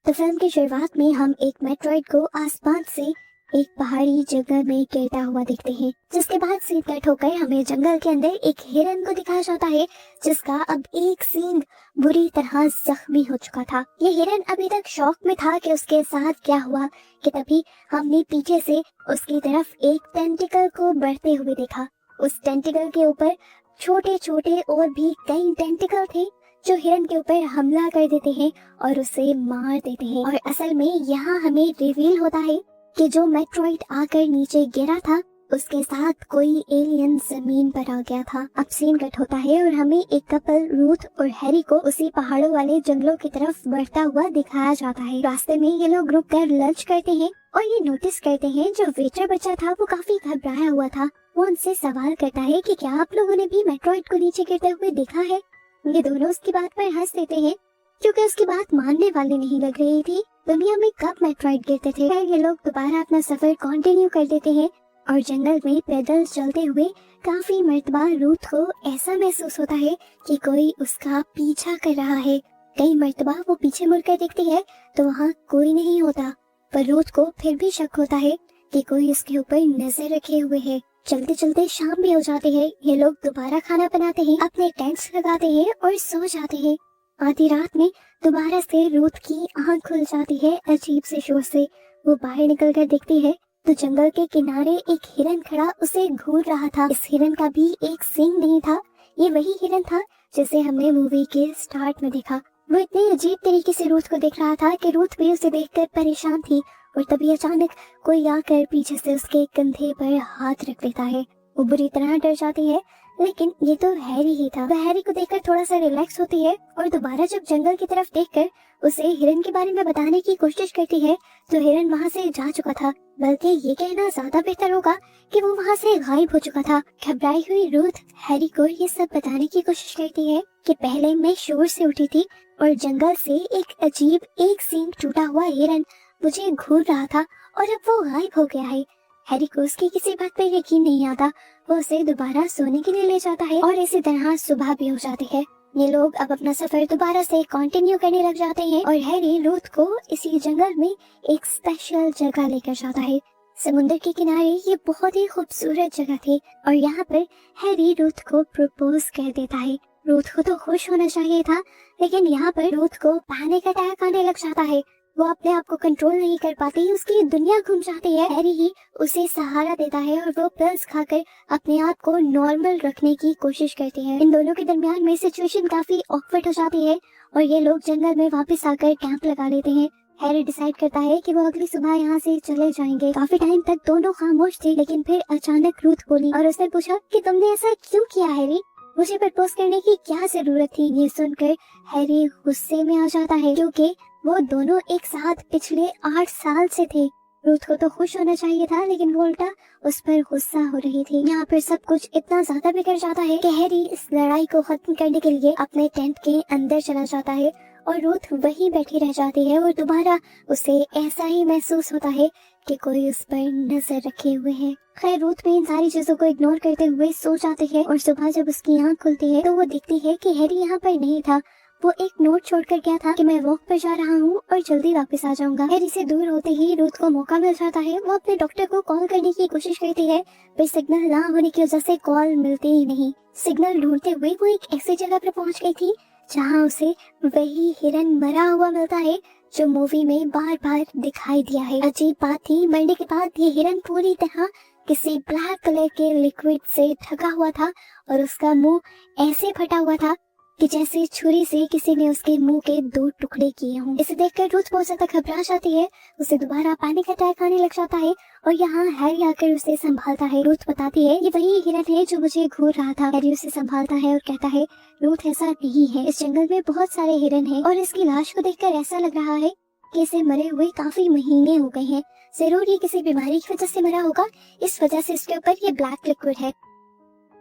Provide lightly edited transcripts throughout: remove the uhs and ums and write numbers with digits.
तो फिल्म की शुरुआत में हम एक मेट्रॉइड को आसमान से एक पहाड़ी जगह में गिरता हुआ देखते हैं, जिसके बाद सीन कट होकर हमें जंगल के अंदर एक हिरन को दिखाया जाता है, जिसका अब एक सींग बुरी तरह जख्मी हो चुका था। ये हिरन अभी तक शौक में था कि उसके साथ क्या हुआ कि तभी हमने पीछे से उसकी तरफ एक टेंटिकल को बढ़ते हुए देखा। उस टेंटिकल के ऊपर छोटे छोटे और भी कई टेंटिकल थे जो हिरन के ऊपर हमला कर देते हैं और उसे मार देते हैं। और असल में यहाँ हमें रिवील होता है कि जो मेट्रॉइड आकर नीचे गिरा था उसके साथ कोई एलियन जमीन पर आ गया था। अब सीन कट होता है और हमें एक कपल रूथ और हैरी को उसी पहाड़ों वाले जंगलों की तरफ बढ़ता हुआ दिखाया जाता है। रास्ते में ये लोग रुक कर लंच करते हैं और ये नोटिस करते हैं जो वेटर बच्चा था वो काफी घबराया हुआ था। वो उनसे सवाल करता है कि क्या आप लोगों ने भी मेट्रॉइड को नीचे गिरते हुए देखा है। ये दोनों उसकी बात पर हंस देते हैं क्योंकि उसकी बात मानने वाली नहीं लग रही थी। दुनिया में कब मेट्रॉइड गिरते थे। ये लोग दोबारा अपना सफर कंटिन्यू कर देते हैं और जंगल में पैदल चलते हुए काफी मर्तबा रूथ को ऐसा महसूस होता है कि कोई उसका पीछा कर रहा है। कई मर्तबा वो पीछे मुड़कर देखती है तो वहाँ कोई नहीं होता, पर रूथ को फिर भी शक होता है कि कोई उसके ऊपर नजर रखे हुए है। चलते चलते शाम भी हो जाती है। ये लोग दोबारा खाना बनाते हैं, अपने टेंट्स लगाते हैं और सो जाते हैं। आधी रात में दोबारा से रूथ की आंख खुल जाती है अजीब से शोर से। वो बाहर निकल कर देखती है तो जंगल के किनारे एक हिरन खड़ा उसे घूर रहा था। इस हिरन का भी एक सींग नहीं था। ये वही हिरन था जिसे हमने मूवी के स्टार्ट में देखा। वो इतने अजीब तरीके से रूथ को देख रहा था कि रूथ भी उसे देखकर परेशान थी। और तभी अचानक कोई आकर पीछे से उसके कंधे पर हाथ रख देता है। वो बुरी तरह डर जाती है, लेकिन ये तो हैरी ही था। वह हैरी को देखकर थोड़ा सा रिलैक्स होती है और दोबारा जब जंगल की तरफ देखकर उसे हिरन के बारे में बताने की कोशिश करती है तो हिरन वहाँ से जा चुका था। बल्कि ये कहना ज्यादा बेहतर होगा कि वो वहाँ से गायब हो चुका था। घबराई हुई रूथ हैरी को ये सब बताने की कोशिश करती है कि पहले मैं शोर से उठी थी और जंगल से एक अजीब एक सींग टूटा हुआ हिरन मुझे घूर रहा था और अब वो गायब हो गया है। हैरी को उसकी किसी बात पर यकीन नहीं आता। वो उसे दोबारा सोने के लिए ले जाता है और इसी तरह सुबह भी हो जाती है। ये लोग अब अपना सफर दोबारा से कंटिन्यू करने लग जाते हैं और हैरी रूथ को इसी जंगल में एक स्पेशल जगह लेकर जाता है। समुद्र के किनारे ये बहुत ही खूबसूरत जगह थी और यहाँ पर हैरी रूथ को प्रपोज कर देता है। रूथ को तो खुश होना चाहिए था, लेकिन यहाँ पर रूथ को पैनिक अटैक आने लग जाता है। वो अपने आप को कंट्रोल नहीं कर पाती, उसकी दुनिया घूम जाती है। हैरी ही उसे सहारा देता है और वो पिल्स खाकर अपने आप को नॉर्मल रखने की कोशिश करती है। इन दोनों के दरमियान में सिचुएशन काफी ऑकवर्ड हो जाती है और ये लोग जंगल में वापस आकर कैंप लगा लेते हैं। हैरी डिसाइड करता है कि वो अगली सुबह यहाँ से चले जाएंगे। काफी टाइम तक दोनों खामोश थे, लेकिन फिर अचानक रूथ बोली और उसने पूछा कि तुमने ऐसा क्यों किया हैरी, मुझे प्रपोज करने की क्या जरूरत थी। ये सुनकर हैरी गुस्से में आ जाता है क्योंकि वो दोनों एक साथ पिछले 8 साल से थे। रूथ को तो खुश होना चाहिए था, लेकिन वो उल्टा उस पर गुस्सा हो रही थी। यहाँ पर सब कुछ इतना ज्यादा बिगड़ जाता है कि हैरी इस लड़ाई को खत्म करने के लिए अपने टेंट के अंदर चला जाता है और रूथ वहीं बैठी रह जाती है और दोबारा उसे ऐसा ही महसूस होता है कि कोई उस पर नजर रखे हुए है। खैर रूथ भी इन सारी चीजों को इग्नोर करते हुए सो जाती है और सुबह जब उसकी आंख खुलती है तो वो देखती है कि हैरी यहाँ पर नहीं था। वो एक नोट छोड़कर गया था कि मैं वॉक पर जा रहा हूँ और जल्दी वापस आ जाऊंगा। हैरी से दूर होते ही रूथ को मौका मिल जाता है। वो अपने डॉक्टर को कॉल करने की कोशिश करती है, पर सिग्नल ना होने की वजह से कॉल मिलती ही नहीं। सिग्नल ढूंढते हुए वो एक ऐसी जगह पर पहुँच गई थी जहाँ उसे वही हिरन मरा हुआ मिलता है जो मूवी में बार बार दिखाई दिया है। अजीब बात थी, मरने के बाद ये हिरन पूरी तरह किसी ब्लैक कलर के लिक्विड से ढका हुआ था और उसका मुंह ऐसे फटा हुआ था कि जैसे छुरी से किसी ने उसके मुंह के 2 टुकड़े किए हों। इसे देखकर रूथ बहुत ज्यादा घबरा जाती है। उसे दोबारा पैनिक अटैक आने लग जाता है और यहाँ हैरी आकर उसे संभालता है। रूथ बताती है ये वही हिरन है जो मुझे घूर रहा था। हैरी उसे संभालता है और कहता है रूथ ऐसा नहीं है, इस जंगल में बहुत सारे हिरन हैं और इसकी लाश को देखकर ऐसा लग रहा है कि इसे मरे हुए काफी महीने हो गए हैं। जरूर ये किसी बीमारी की वजह से मरा होगा, इस वजह से इसके ऊपर ये ब्लैक लिक्विड है।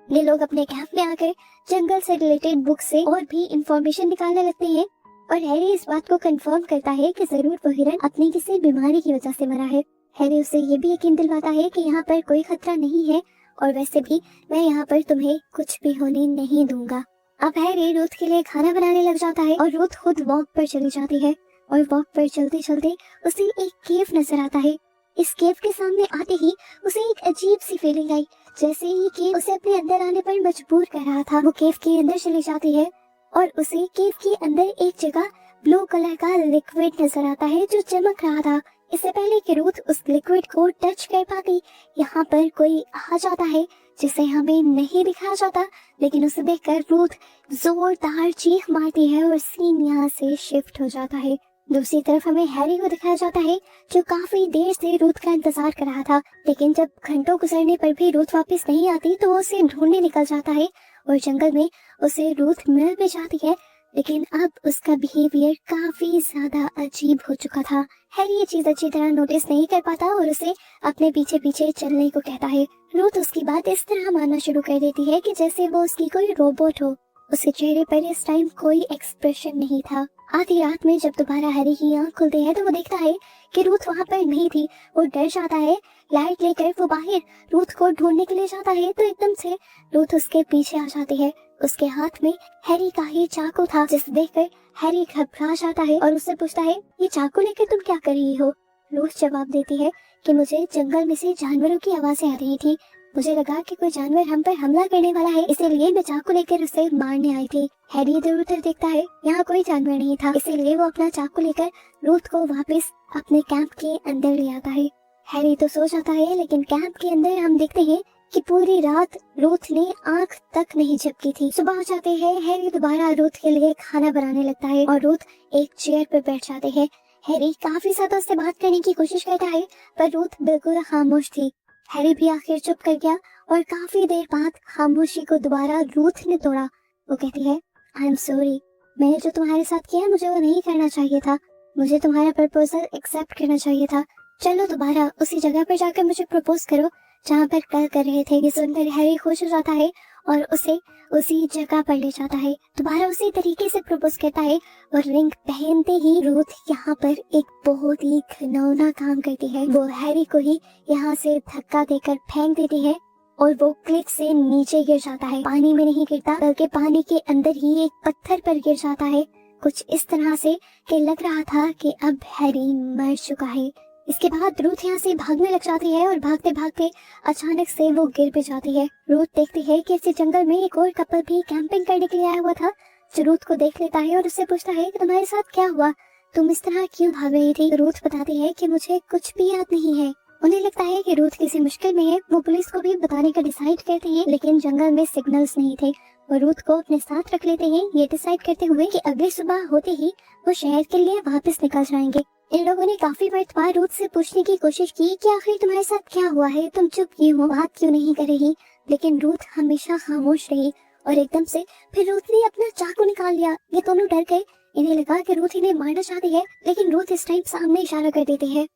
ये लोग अपने कैंप में आकर जंगल से रिलेटेड बुक से और भी इंफॉर्मेशन निकालने लगते हैं और हैरी इस बात को कंफर्म करता है कि जरूर वो हिरन अपनी किसी बीमारी की वजह से मरा है। हैरी उसे ये भी यकीन दिलवाता है कि यहाँ पर कोई खतरा नहीं है और वैसे भी मैं यहाँ पर तुम्हें कुछ भी होने नहीं दूंगा। अब हैरी रूथ के लिए खाना बनाने लग जाता है और रूथ खुद वॉक पर चली जाती है। और वॉक पर चलते चलते उसे एक केव नजर आता है। इस केव के सामने आते ही उसे एक अजीब सी फीलिंग आई, जैसे ये केव उसे अपने अंदर आने पर मजबूर कर रहा था। वो केव के अंदर चली जाती है और उसे केव के अंदर एक जगह ब्लू कलर का लिक्विड नजर आता है जो चमक रहा था। इससे पहले कि रूथ उस लिक्विड को टच कर पाती, यहाँ पर कोई आ जाता है जिसे हमें नहीं दिखाया जाता, लेकिन उसे देखकर रूथ जोरदार चीख मारती है और सीन यहाँ से शिफ्ट हो जाता है। दूसरी तरफ हमें हैरी को दिखाया जाता है जो काफी देर से रूथ का इंतजार कर रहा था, लेकिन जब घंटों गुजरने पर भी रूथ वापस नहीं आती तो वो उसे ढूंढने निकल जाता है और जंगल में उसे रूथ मिल भी जाती है, लेकिन अब उसका बिहेवियर काफी ज्यादा अजीब हो चुका था। हैरी ये चीज अच्छी तरह नोटिस नहीं कर पाता और उसे अपने पीछे पीछे चलने को कहता है। रूथ उसकी बात इस तरह मानना शुरू कर देती है कि जैसे वो उसकी कोई रोबोट हो। उसके चेहरे पर इस टाइम कोई एक्सप्रेशन नहीं था। आधी रात में जब दोबारा हैरी की आंख खुलती है तो वो देखता है कि रूथ वहाँ पर नहीं थी। वो डर जाता है। लाइट लेकर वो बाहर रूथ को ढूंढने के लिए जाता है तो एकदम से रूथ उसके पीछे आ जाती है। उसके हाथ में हैरी का ही चाकू था, जिसे देखकर हैरी घबरा जाता है और उससे पूछता है, ये चाकू लेकर तुम क्या कर रही हो? रूथ जवाब देती है कि मुझे जंगल में से जानवरों की आवाजें आ रही थी। मुझे लगा कि कोई जानवर हम पर हमला करने वाला है, इसीलिए मैं चाकू लेकर उसे मारने आई थी। हैरी इधर उधर देखता है, यहाँ कोई जानवर नहीं था, इसीलिए वो अपना चाकू लेकर रूथ को वापस अपने कैंप के अंदर ले आता है। हैरी तो सो जाता है, लेकिन कैंप के अंदर हम देखते हैं कि पूरी रात रूथ ने आंख तक नहीं झपकी थी। सुबह हो जाते हैं, हैरी दोबारा रूथ के लिए खाना बनाने लगता है और रूथ एक चेयर पर बैठ जाते हैं। हैरी काफी ज्यादा उससे बात करने की कोशिश करता है, पर रूथ बिल्कुल खामोश थी। हैरी भी आखिर चुप कर गया और काफी देर बाद खामोशी को दोबारा रूथ ने तोड़ा। वो कहती है, आई एम सॉरी, मैंने जो तुम्हारे साथ किया मुझे वो नहीं करना चाहिए था। मुझे तुम्हारा प्रपोजल एक्सेप्ट करना चाहिए था। चलो दोबारा उसी जगह पर जाकर मुझे प्रपोज करो जहाँ पर कल कर रहे थे। ये सुनकर हैरी खुश हो जाता है और उसे उसी जगह पर ले जाता है। दोबारा उसी तरीके से प्रपोज करता है और रिंग पहनते ही रूथ यहाँ पर एक बहुत ही घिनौना काम करती है। वो हैरी को ही यहाँ से धक्का देकर फेंक देती है और वो क्लिक से नीचे गिर जाता है। पानी में नहीं गिरता, बल्कि पानी के अंदर ही एक पत्थर पर गिर जाता है, कुछ इस तरह से कि लग रहा था कि अब हैरी मर चुका है। इसके बाद रूथ यहाँ से भागने लग जाती है और भागते भागते अचानक से वो गिर भी जाती है। रूथ देखती है कि इसी जंगल में एक और कपल भी कैंपिंग करने के लिए आया हुआ था, जो रूथ को देख लेता है और उससे पूछता है कि तुम्हारे साथ क्या हुआ, तुम इस तरह क्यों भाग रही थी? रूथ बताती है कि मुझे कुछ भी याद नहीं है। उन्हें लगता है कि रूथ किसी मुश्किल में है। वो पुलिस को भी बताने का डिसाइड करते हैं, लेकिन जंगल में सिग्नल्स नहीं थे। वो रूथ को अपने साथ रख लेते हैं, ये डिसाइड करते हुए कि अगली सुबह होते ही वो शहर के लिए वापस निकल जाएंगे। इन लोगों ने काफी मरतबा रूथ से पूछने की कोशिश की कि आखिर तुम्हारे साथ क्या हुआ है, तुम चुप क्यों हो, बात क्यों नहीं कर रही, लेकिन रूथ हमेशा खामोश रही। और एकदम से फिर रूथ ने अपना चाकू निकाल लिया। ये दोनों डर गए। इन्हें लगा कि रूथ इन्हें मारना चाहती है, लेकिन रूथ इस टाइम सामने इशारा कर देती है।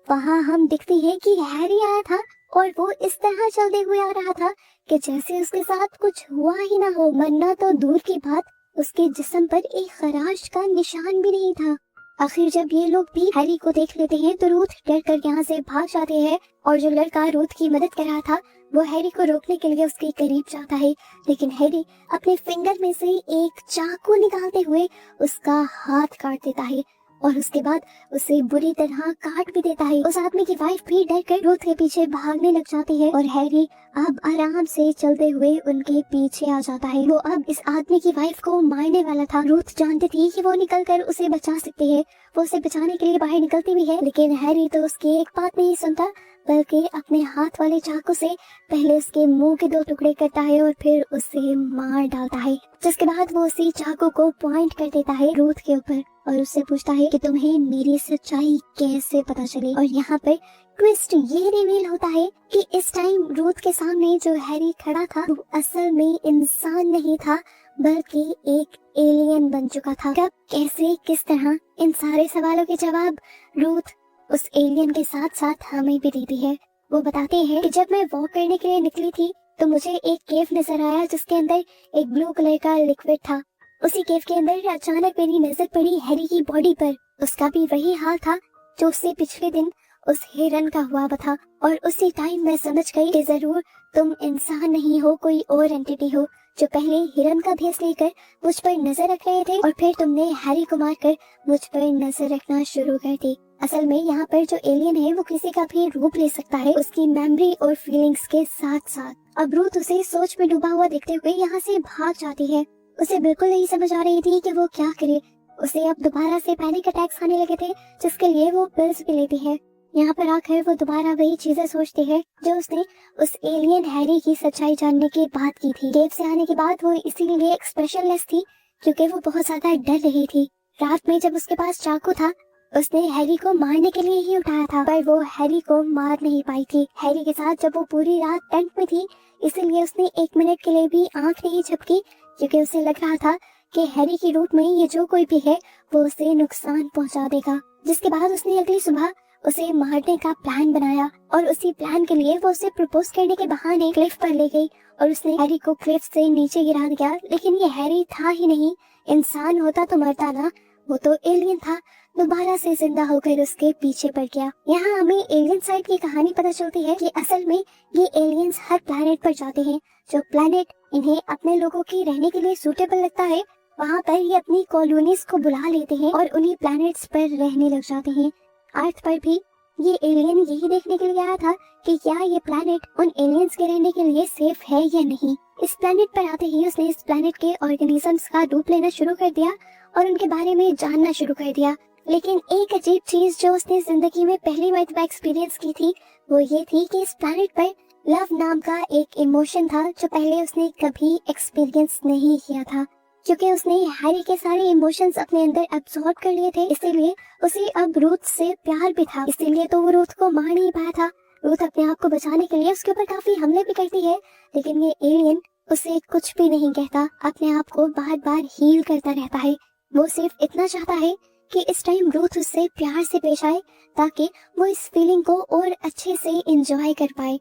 वहाँ हम देखते हैं कि हैरी आया था और वो इस तरह चलते हुए आ रहा था कि जैसे उसके साथ कुछ हुआ ही ना हो। मरना तो दूर की बात, उसके जिस्म पर एक खराश का निशान भी नहीं था। आखिर जब ये लोग भी हैरी को देख लेते हैं तो रूथ डर कर यहाँ से भाग जाते हैं और जो लड़का रूथ की मदद कर रहा था वो हैरी को रोकने के लिए उसके करीब जाता है, लेकिन हैरी अपने फिंगर में से एक चाकू निकालते हुए उसका हाथ काट देता है और उसके बाद उसे बुरी तरह काट भी देता है। उस आदमी की वाइफ भी डर कर रूथ के पीछे भागने लग जाती है और हैरी अब आराम से चलते हुए उनके पीछे आ जाता है। वो अब इस आदमी की वाइफ को मारने वाला था। रूथ जानती थी कि वो निकलकर उसे बचा सकती है। वो उसे बचाने के लिए बाहर निकलती भी है, लेकिन हैरी तो उसकी एक बात नहीं सुनता, बल्कि अपने हाथ वाले चाकू से पहले उसके मुंह के 2 टुकड़े करता है और फिर उसे मार डालता है। जिसके बाद वो उसी चाकू को पॉइंट कर देता है रूथ के ऊपर और उससे पूछता है कि तुम्हें मेरी सच्चाई कैसे पता चली। और यहाँ पर ट्विस्ट ये रिवील होता है कि इस टाइम रूथ के सामने जो हैरी खड़ा था वो असल में इंसान नहीं था, बल्कि एक एलियन बन चुका था। कब, कैसे, किस तरह, इन सारे सवालों के जवाब रूथ उस एलियन के साथ साथ हमें भी देती है। वो बताते हैं कि जब मैं वॉक करने के लिए निकली थी तो मुझे एक केव नजर आया जिसके अंदर एक ब्लू कलर का लिक्विड था। उसी केव के अंदर अचानक मेरी नजर पड़ी हैरी की बॉडी पर। उसका भी वही हाल था जो उससे पिछले दिन उस हिरन का हुआ था और उसी टाइम मैं समझ गई कि जरूर तुम इंसान नहीं हो, कोई और एंटिटी हो जो पहले हिरन का भेस लेकर मुझ पर नजर रख रहे थे और फिर तुमने हैरी को मारकर मुझ पर नजर रखना शुरू कर दी। असल में यहाँ पर जो एलियन है वो किसी का भी रूप ले सकता है, उसकी मेमोरी और फीलिंग्स के साथ साथ। अब रूथ उसे सोच में डूबा हुआ देखते हुए यहाँ से भाग जाती है। उसे बिल्कुल नहीं समझ आ रही थी कि वो क्या करे। उसे अब दोबारा से पैनिक अटैक्स आने लगे थे, जिसके लिए वो पिल्स भी लेती है। यहाँ पर आकर वो दोबारा वही चीजें सोचती है जो उसने उस एलियन हैरी की सच्चाई जानने के बाद की थी। केव से आने के बाद वो इसीलिए एक्सप्रेशनलेस थी क्योंकि वो बहुत ज्यादा डर रही थी। रात में जब उसके पास चाकू था, उसने हैरी को मारने के लिए ही उठाया था, पर वो हैरी को मार नहीं पाई थी। हैरी के साथ जब वो पूरी रात टेंट में थी, इसीलिए उसने 1 मिनट के लिए भी आंख नहीं झपकी, क्योंकि उसे लग रहा था कि हैरी की रूट में ये जो कोई भी है वो उसे नुकसान पहुंचा देगा। जिसके बाद उसने अगली सुबह उसे मारने का प्लान बनाया और उसी प्लान के लिए वो उसे प्रपोज करने के बहाने क्लिफ पर ले गई और उसने हैरी को क्लिफ से नीचे गिरा दिया। लेकिन ये हैरी था ही नहीं, इंसान होता तो मरता ना, वो तो एलियन था। दोबारा से जिंदा होकर उसके पीछे पड़ गया। यहाँ हमें एलियन साइड की कहानी पता चलती है कि असल में ये एलियंस हर प्लैनेट पर जाते हैं। जो प्लैनेट इन्हें अपने लोगों के रहने के लिए सूटेबल लगता है, वहाँ पर ये अपनी कॉलोनीज को बुला लेते हैं और उन्हीं प्लैनेट्स पर रहने लग जाते हैं। अर्थ पर भी ये एलियन यही देखने के लिए आया था कि क्या ये प्लैनेट उन एलियंस के रहने के लिए सेफ है या नहीं। इस प्लैनेट पर आते ही उसने इस प्लैनेट के ऑर्गेनिजम्स का रूप लेना शुरू कर दिया और उनके बारे में जानना शुरू कर दिया। लेकिन एक अजीब चीज जो उसने जिंदगी में पहली मर्तबा एक्सपीरियंस की थी वो ये थी कि इस प्लैनेट पर लव नाम का एक इमोशन था जो पहले उसने कभी एक्सपीरियंस नहीं किया था। क्योंकि उसने हैरी के सारे इमोशंस अपने अंदर एब्सॉर्ब कर लिए थे, इसीलिए उसे अब रूथ से प्यार भी था। इसीलिए तो वो रूथ को मार नहीं पाया था। रूथ अपने आप को बचाने के लिए उसके ऊपर काफी हमले भी करती है, लेकिन ये एलियन उसे कुछ भी नहीं कहता, अपने आप को बार बार हील करता रहता है। वो सिर्फ इतना चाहता है कि इस टाइम रूथ उससे प्यार से पेश आए ताकि वो इस फीलिंग को और अच्छे से एंजॉय कर पाए।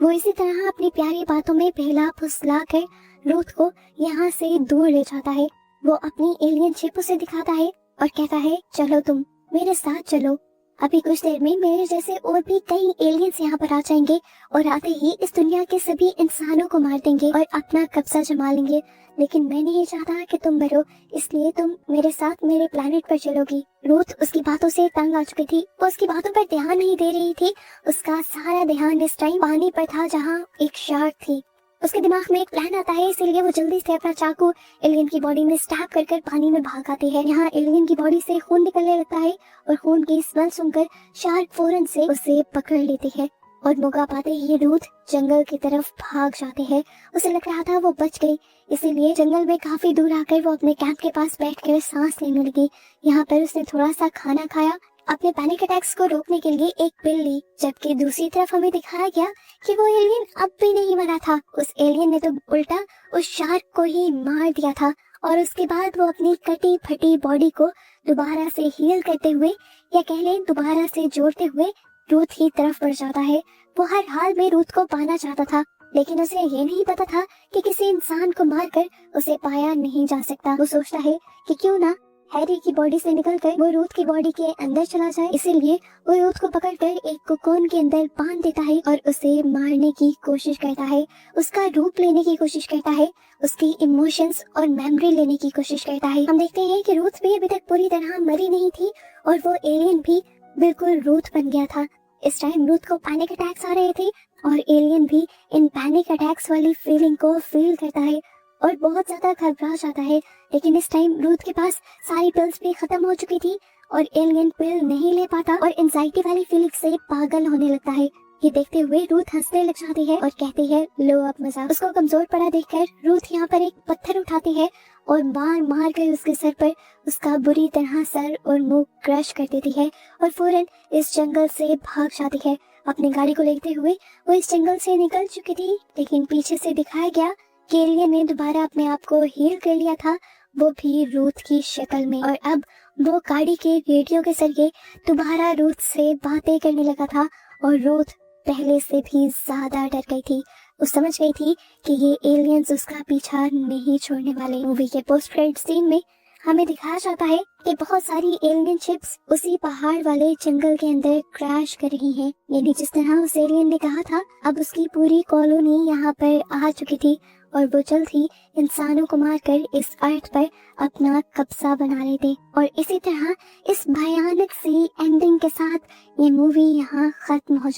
वो इसी तरह अपनी प्यारी बातों में बहला फुसला कर रूथ को यहाँ से दूर ले जाता है। वो अपनी एलियन शिप उसे दिखाता है और कहता है, चलो तुम मेरे साथ चलो, अभी कुछ देर में मेरे जैसे और भी कई एलियंस यहाँ पर आ जाएंगे और आते ही इस दुनिया के सभी इंसानों को मार देंगे और अपना कब्जा जमा लेंगे। लेकिन मैं नहीं चाहता कि तुम मरो, इसलिए तुम मेरे साथ मेरे प्लैनेट पर चलोगी। रूथ उसकी बातों से तंग आ चुकी थी। वो उसकी बातों पर ध्यान नहीं दे रही थी। उसका सारा ध्यान इस टाइम पानी पर था जहाँ एक शार्क थी। उसके दिमाग में एक प्लान आता है, इसीलिए वो जल्दी से अपना चाकू एलियन की बॉडी में स्टैब कर कर पानी में भाग आती है। यहाँ एलियन की बॉडी से खून निकलने लगता है और खून की स्मेल सुनकर शार्क फौरन से उसे पकड़ लेती है और मौका पाते ही रूथ जंगल की तरफ भाग जाते हैं। उसे लग रहा था वो बच गई, इसीलिए जंगल में काफी दूर आकर वो अपने कैंप के पास बैठकर सांस लेने लगी। यहाँ पर उसने थोड़ा सा खाना खाया, अपने पैनिक अटैक्स को रोकने के लिए एक पिल ली। जबकि दूसरी तरफ हमें दिखाया गया कि वो एलियन अब भी नहीं मरा था। उस एलियन ने तो उल्टा उस शार्क को ही मार दिया था और उसके बाद वो अपनी कटी फटी बॉडी को दोबारा से हील करते हुए या कह लें दोबारा से जोड़ते हुए रूथ की तरफ बढ़ जाता है। वो हर हाल में रूथ को पाना चाहता था, लेकिन उसे ये नहीं पता था कि किसी इंसान को मारकर उसे पाया नहीं जा सकता। वो सोचता है कि क्यों ना हैरी की बॉडी से निकलकर वो रूथ की बॉडी के अंदर चला जाए, इसीलिए वो रूथ को पकड़कर एक कोकोन के अंदर बांध देता है और उसे मारने की कोशिश करता है, उसका रूप लेने की कोशिश करता है, उसकी इमोशंस और मेमोरी लेने की कोशिश करता है। हम देखते हैं कि रूथ भी अभी तक पूरी तरह मरी नहीं थी और वो एलियन भी बिल्कुल रूथ बन गया था। इस टाइम रूथ को पैनिक अटैक्स आ रहे थे और एलियन भी इन पैनिक अटैक्स वाली फीलिंग को फील करता है और बहुत ज्यादा घबरा जाता है। लेकिन इस टाइम रूथ के पास सारी पिल्स भी खत्म हो चुकी थी और एलियन पिल नहीं ले पाता और एंजाइटी वाली फीलिंग से पागल होने लगता है। ये देखते हुए रूथ हंसने लग जाती है और कहती है, लो अब मजा। उसको कमजोर पड़ा देखकर रूथ यहाँ पर एक पत्थर उठाती है और मार मार कर उसके सर पर उसका बुरी तरह सर और मुंह क्रश कर देती है और फौरन इस जंगल से भाग जाती है। अपनी गाड़ी को लेते हुए वो इस जंगल से निकल चुकी थी, लेकिन पीछे से दिखाया गया कि एलियन ने दोबारा अपने आप को हील कर लिया था, वो भी रूथ की शक्ल में। और अब वो गाड़ी के रेडियो के जरिए दोबारा रूथ से बातें करने लगा था और रूथ पहले से भी ज्यादा डर गई थी। वो समझ गई थी कि ये एलियंस उसका पीछा नहीं छोड़ने वाले। मूवी के पोस्ट क्रेडिट सीन में हमें दिखाया जाता है कि बहुत सारी एलियन शिप्स उसी पहाड़ वाले जंगल के अंदर क्रैश कर रही हैं। यानी जिस तरह उस एलियन ने कहा था, अब उसकी पूरी कॉलोनी यहाँ पर आ चुकी थी और वो जल्द ही इंसानों को मारकर इस अर्थ पर अपना कब्जा बना लेते। और इसी तरह इस भयानक सी एंडिंग के साथ ये मूवी यहाँ खत्म हो